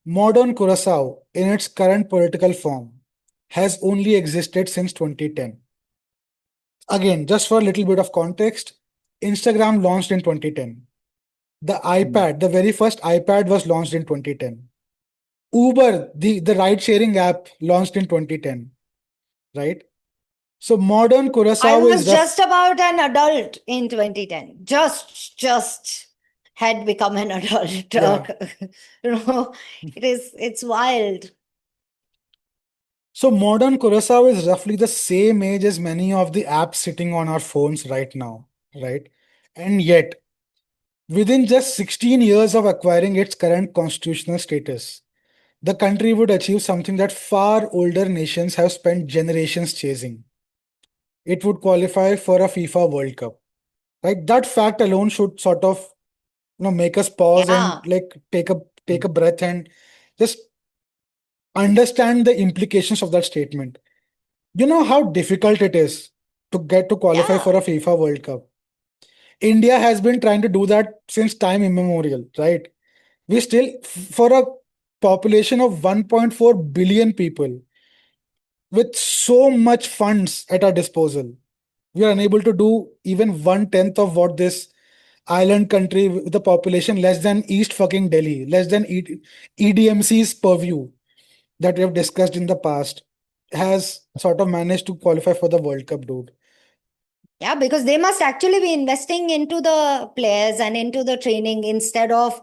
Modern Curaçao, in its current political form, has only existed since 2010. Again, just for a little bit of context, Instagram launched in 2010. The Hmm. iPad, the very first iPad was launched in 2010. Uber, the ride sharing app, launched in 2010, right? So modern I Curaçao is was rough. just about an adult in 2010. Just had become an adult. Yeah. You know, it's wild. So modern Curaçao is roughly the same age as many of the apps sitting on our phones right now, right? And yet, within just 16 years of acquiring its current constitutional status, the country would achieve something that far older nations have spent generations chasing. It would qualify for a FIFA World Cup. Right? That fact alone should sort of make us pause and Yeah. like take a breath and just understand the implications of that statement. You know how difficult it is to get to qualify Yeah. for a FIFA World Cup. India has been trying to do that since time immemorial, right? We still, for a population of 1.4 billion people with so much funds at our disposal, we are unable to do even one tenth of what this island country with a population less than East fucking Delhi, less than EDMC's purview that we have discussed in the past, has sort of managed to qualify for the World Cup, dude. Yeah, because they must actually be investing into the players and into the training instead of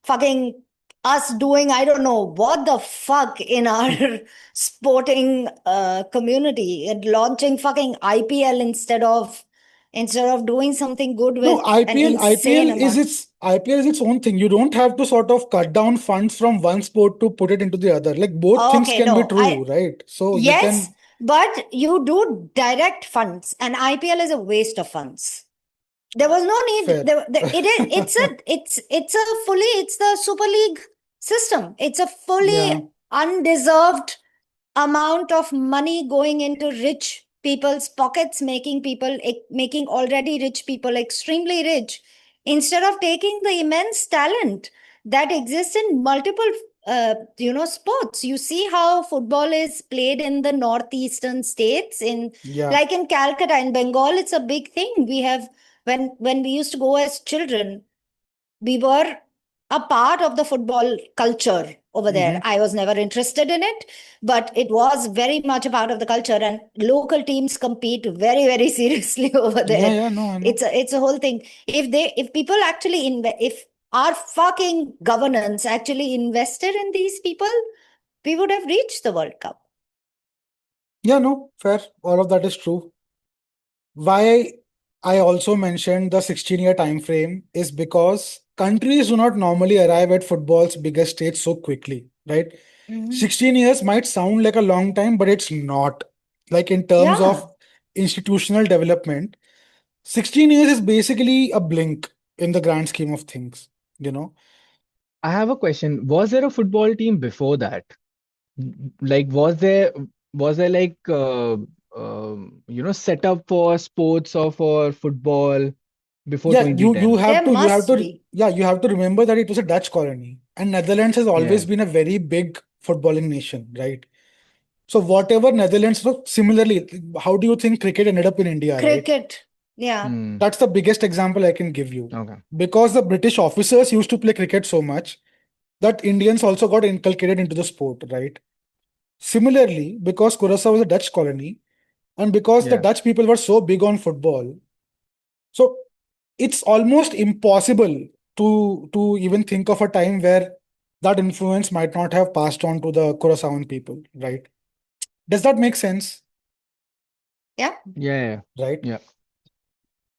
fucking us doing, I don't know what the fuck in our sporting community and launching fucking IPL instead of doing something good No, with an IPL, insane IPL is amount. its own thing. You don't have to sort of cut down funds from one sport to put it into the other. Like both things Okay, can be no, true, right? So you yes, can but you do direct funds, and IPL is a waste of funds. There was no need. fair. It's the Super League system. It's a fully Yeah, undeserved amount of money going into rich people's pockets, making already rich people extremely rich, instead of taking the immense talent that exists in multiple sports. You see how football is played in the northeastern states, in yeah, like in Calcutta, in Bengal. It's a big thing. We have, when we used to go as children, we were a part of the football culture over there. hmm, I was never interested in it, but it was very much a part of the culture, and local teams compete very, very seriously over yeah, there. yeah. No, I know. It's a whole thing. If people actually if our fucking governance actually invested in these people, we would have reached the World Cup. Yeah, no, fair. All of that is true. Why I also mentioned the 16-year time frame is because countries do not normally arrive at football's biggest stage so quickly, right? Mhm. 16 years might sound like a long time, but it's not. Like in terms of Yeah. institutional development, 16 years is basically a blink in the grand scheme of things, you know? I have a question. Was there a football team before that? Like, was there like set up for sports or for football before Yeah, you 2010? have There to must be. you have to remember that it was a Dutch colony and Netherlands has always Yeah. been a very big footballing nation, right? So whatever Netherlands, so similarly, how do you think cricket ended up in India, right? Cricket. Yeah. Hmm. That's the biggest example I can give you. Okay. Because the British officers used to play cricket so much that Indians also got inculcated into the sport, right? Similarly, because Curaçao was a Dutch colony and because the Yeah. Dutch people were so big on football, so it's almost impossible to even think of a time where that influence might not have passed on to the Curaçaoan people, right? Does that make sense? Yeah. Yeah. Yeah. Right? Yeah.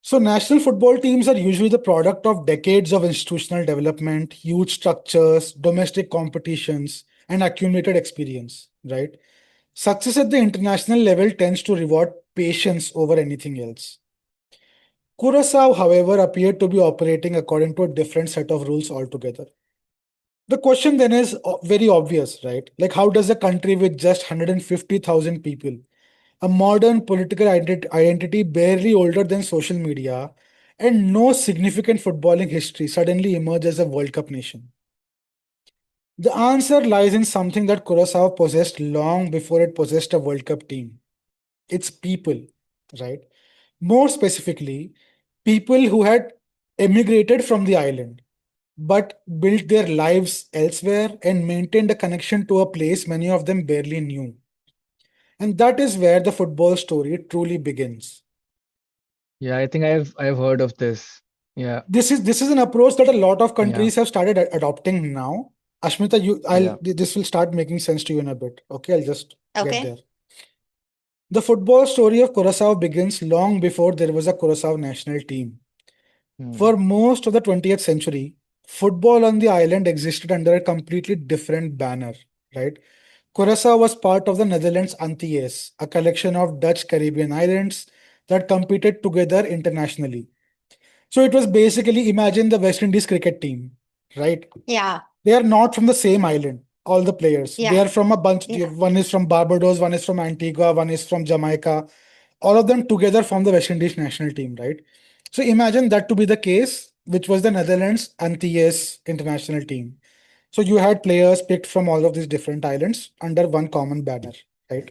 So, national football teams are usually the product of decades of institutional development, huge structures, domestic competitions, and accumulated experience, right? Success at the international level tends to reward patience over anything else. Curaçao, however, appeared to be operating according to a different set of rules altogether. The question then is very obvious, right? Like, how does a country with just 150,000 people, a modern political identity barely older than social media, and no significant footballing history suddenly emerge as a World Cup nation? The answer lies in something that Curaçao possessed long before it possessed a World Cup team. It's people, right? More specifically, people who had emigrated from the island but built their lives elsewhere and maintained a connection to a place many of them barely knew. And that is where the football story truly begins. Yeah, I think I've heard of this. Yeah, This is an approach that a lot of yeah, countries have started adopting now. Ashmita, yeah. this will start making sense to you in a bit. Okay, I'll just get Okay. there. The football story of Curaçao begins long before there was a Curaçao national team. Hmm. For most of the 20th century, football on the island existed under a completely different banner, right? Curaçao was part of the Netherlands Antilles, a collection of Dutch Caribbean islands that competed together internationally. So it was basically, imagine the West Indies cricket team, right? Yeah. They are not from the same island, all the players. They Yeah. are from a bunch. Yeah. One is from Barbados, one is from Antigua, one is from Jamaica. All of them together form the West Indies national team, right? So imagine that to be the case, which was the Netherlands Antilles international team. So you had players picked from all of these different islands under one common banner, right?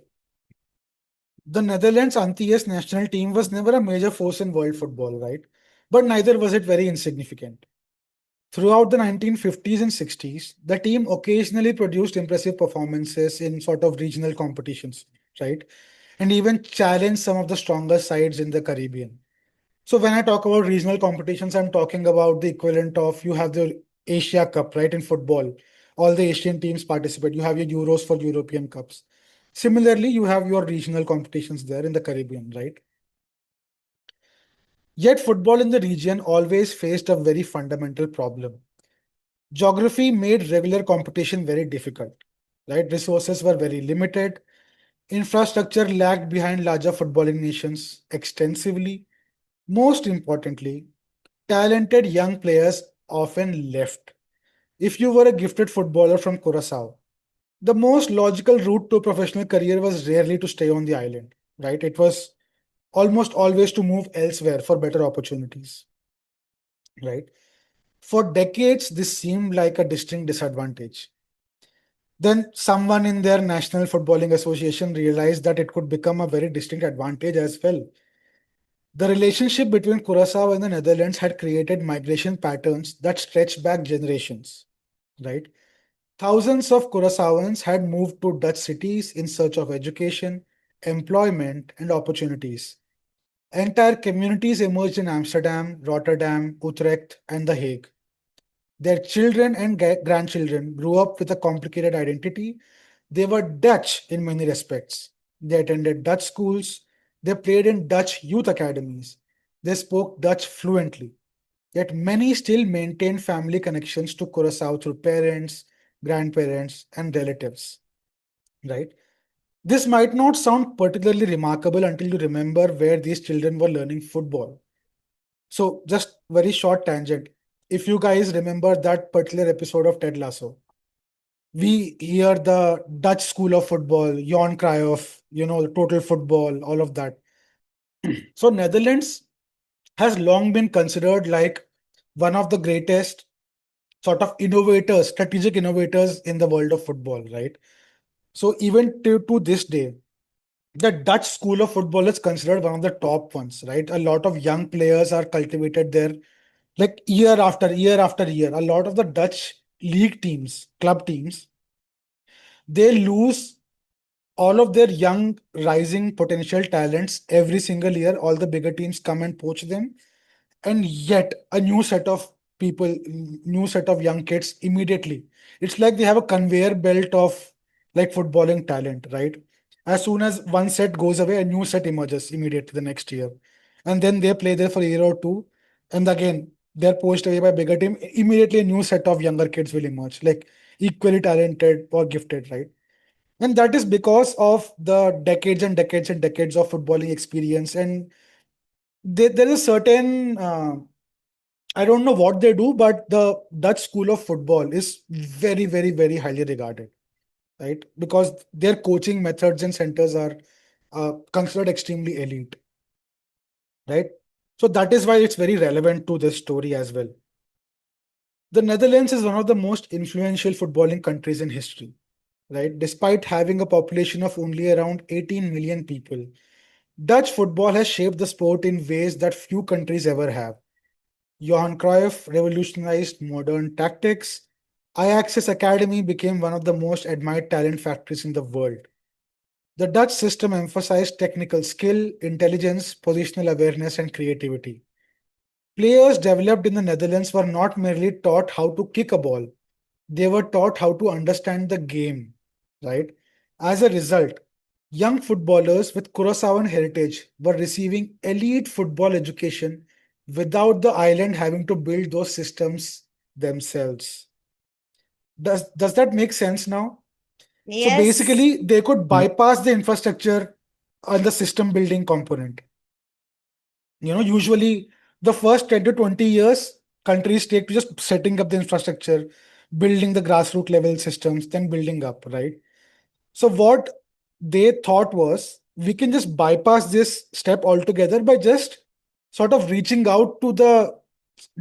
The Netherlands Antilles national team was never a major force in world football, right? But neither was it very insignificant. Throughout the 1950s and 60s, the team occasionally produced impressive performances in sort of regional competitions, right? And even challenged some of the stronger sides in the Caribbean. So when I talk about regional competitions, I'm talking about the equivalent of you have the Asia Cup, right, in football. All the Asian teams participate. You have your Euros for European Cups. Similarly, you have your regional competitions there in the Caribbean, right? Yet football in the region always faced a very fundamental problem. Geography made regular competition very difficult, right? Resources were very limited. Infrastructure lagged behind larger footballing nations extensively. Most importantly, talented young players often left. If you were a gifted footballer from Curaçao, the most logical route to a professional career was rarely to stay on the island, right? It was almost always to move elsewhere for better opportunities, right? For decades, this seemed like a distinct disadvantage. Then someone in their National Footballing Association realized that it could become a very distinct advantage as well. The relationship between Curaçao and the Netherlands had created migration patterns that stretched back generations, right? Thousands of Curaçaoans had moved to Dutch cities in search of education, employment, and opportunities. Entire communities emerged in Amsterdam, Rotterdam, Utrecht, and The Hague. Their children and grandchildren grew up with a complicated identity. They were Dutch in many respects. They attended Dutch schools. They played in Dutch youth academies. They spoke Dutch fluently. Yet many still maintain family connections to Curaçao through parents, grandparents, and relatives. Right? This might not sound particularly remarkable until you remember where these children were learning football. So, just very short tangent. If you guys remember that particular episode of Ted Lasso, we hear the Dutch school of football, Johan Cruyff, the total football, all of that. So, Netherlands has long been considered like one of the greatest sort of innovators, strategic innovators in the world of football, right? So, even to this day, the Dutch school of football is considered one of the top ones, right? A lot of young players are cultivated there, like year after year after year. A lot of the Dutch league teams, club teams, they lose all of their young rising potential talents every single year. All the bigger teams come and poach them, and yet a new set of people, new set of young kids immediately. It's like they have a conveyor belt of like footballing talent, right? As soon as one set goes away, a new set emerges immediately the next year, and then they play there for a year or two, and again they're poached away by bigger team. Immediately a new set of younger kids will emerge, like equally talented or gifted, right? And that is because of the decades and decades and decades of footballing experience. And there is a certain I don't know what they do, but the Dutch school of football is very, very, very highly regarded, right? Because their coaching methods and centers are considered extremely elite, right? So that is why it's very relevant to this story as well. The Netherlands is one of the most influential footballing countries in history, right? Despite having a population of only around 18 million people, Dutch football has shaped the sport in ways that few countries ever have. Johan Cruyff revolutionized modern tactics. Ajax's academy became one of the most admired talent factories in the world. The Dutch system emphasized technical skill, intelligence, positional awareness, and creativity. Players developed in the Netherlands were not merely taught how to kick a ball, they were taught how to understand the game, right? As a result, young footballers with Curaçaoan heritage were receiving elite football education without the island having to build those systems themselves. Does that make sense now? So Yes. basically, they could bypass the infrastructure and the system building component. Usually the first 10 to 20 years, countries take to just setting up the infrastructure, building the grassroots level systems, then building up, right? So what they thought was we can just bypass this step altogether by just sort of reaching out to the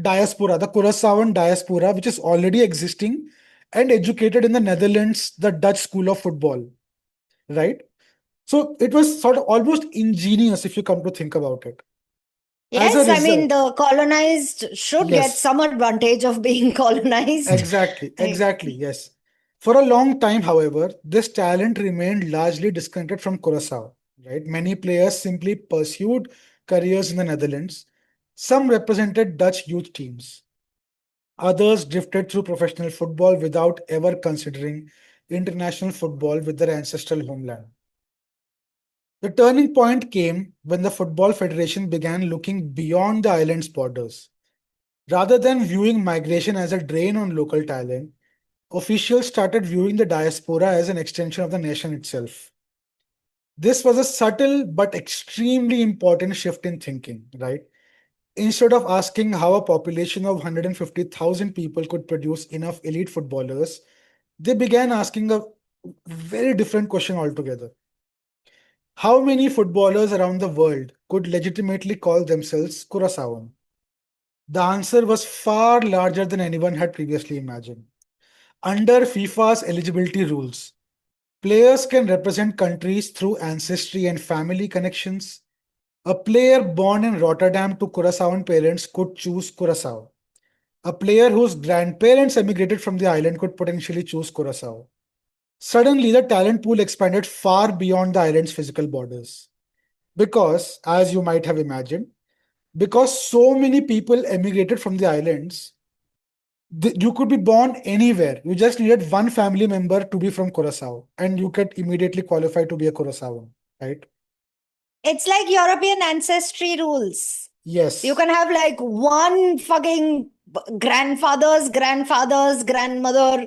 diaspora, the Curaçaoan diaspora, which is already existing and educated in the Netherlands, the Dutch school of football, right? So it was sort of almost ingenious if you come to think about it. As a Yes, I mean, result, the colonized should get yes, some advantage of being colonized. exactly, I- exactly, yes. For a long time, however, this talent remained largely disconnected from Curaçao, right? Many players simply pursued careers in the Netherlands. Some represented Dutch youth teams. Others drifted through professional football without ever considering international football with their ancestral homeland. The turning point came when the Football Federation began looking beyond the island's borders. Rather than viewing migration as a drain on local talent, officials started viewing the diaspora as an extension of the nation itself. This was a subtle but extremely important shift in thinking, right? Instead of asking how a population of 150,000 people could produce enough elite footballers, they began asking a very different question altogether. How many footballers around the world could legitimately call themselves Curaçaoan? The answer was far larger than anyone had previously imagined. Under FIFA's eligibility rules, players can represent countries through ancestry and family connections. A player born in Rotterdam to Curaçaoan parents could choose Curaçao. A player whose grandparents emigrated from the island could potentially choose Curaçao. Suddenly, the talent pool expanded far beyond the island's physical borders. Because, as you might have imagined, because so many people emigrated from the islands, you could be born anywhere. You just needed one family member to be from Curaçao, and you could immediately qualify to be a Curaçaoan, right? It's like European ancestry rules. You Yes, can have like one fucking grandfather's grandmother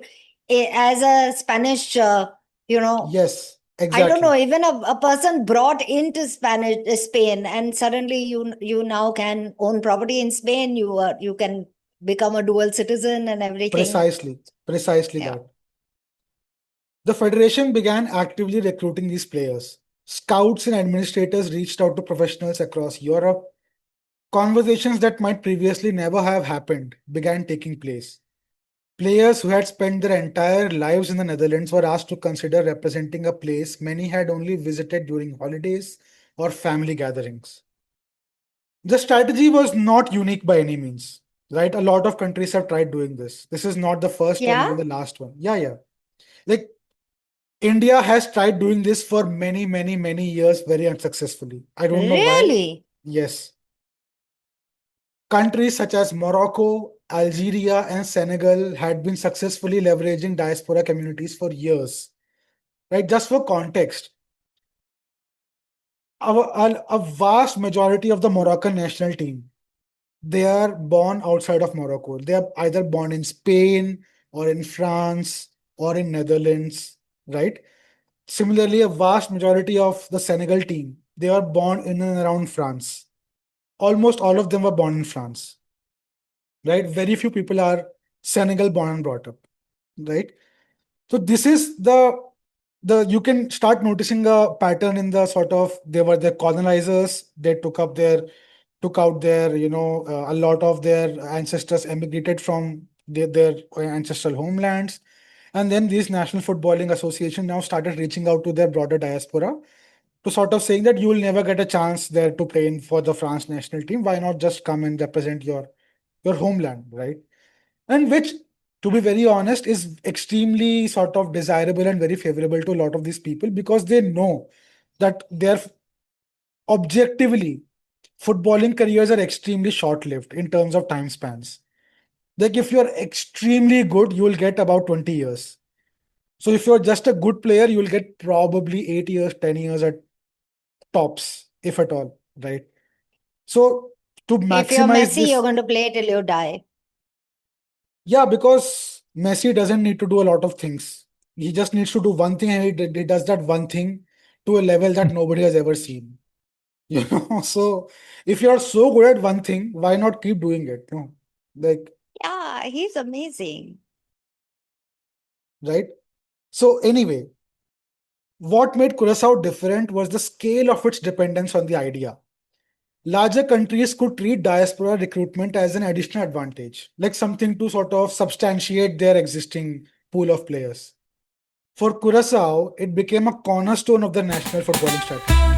as a Spanish, yes, I don't know, exactly. even a person brought into Spain, and suddenly you now can own property in Spain. You can become a dual citizen and everything. Precisely Yeah. that. The Federation began actively recruiting these players. Scouts and administrators reached out to professionals across Europe. Conversations that might previously never have happened began taking place. Players who had spent their entire lives in the Netherlands were asked to consider representing a place many had only visited during holidays or family gatherings. The strategy was not unique by any means, right? A lot of countries have tried doing this. This is not the first or Yeah, even the last one. Yeah, yeah. Like India has tried doing this for many, many, many years very unsuccessfully. I don't know why. really. Yes. Countries such as Morocco, Algeria, and Senegal had been successfully leveraging diaspora communities for years. Right? Just for context, a vast majority of the Moroccan national team, they are born outside of Morocco. They are either born in Spain or in France or in Netherlands, right? Similarly, a vast majority of the Senegal team, they are born in and around France. Almost all of them were born in France, right? Very few people are Senegal born and brought up, right? So this is the you can start noticing a pattern in the sort of they were the colonizers. They took out their a lot of their ancestors emigrated from their ancestral homelands. And then these National Footballing Association now started reaching out to their broader diaspora to sort of saying that you will never get a chance there to play in for the France national team. Why not just come and represent your homeland, right? And which, to be very honest, is extremely sort of desirable and very favorable to a lot of these people because they know that they're objectively footballing careers are extremely short-lived in terms of time spans. Like if you're extremely good, you will get about 20 years. So if you're just a good player, you will get probably 8 years, 10 years at tops, if at all, right? So to If you're maximize Messi, you're this, going to play till you die. yeah, because Messi doesn't need to do a lot of things. He just needs to do one thing, and he does that one thing to a level that nobody has ever seen. So if you're so good at one thing, why not keep doing it? No, like, Yeah, he's amazing. right? So anyway, what made Curaçao different was the scale of its dependence on the idea. Larger countries could treat diaspora recruitment as an additional advantage, like something to sort of substantiate their existing pool of players. For Curaçao, it became a cornerstone of the national footballing strategy.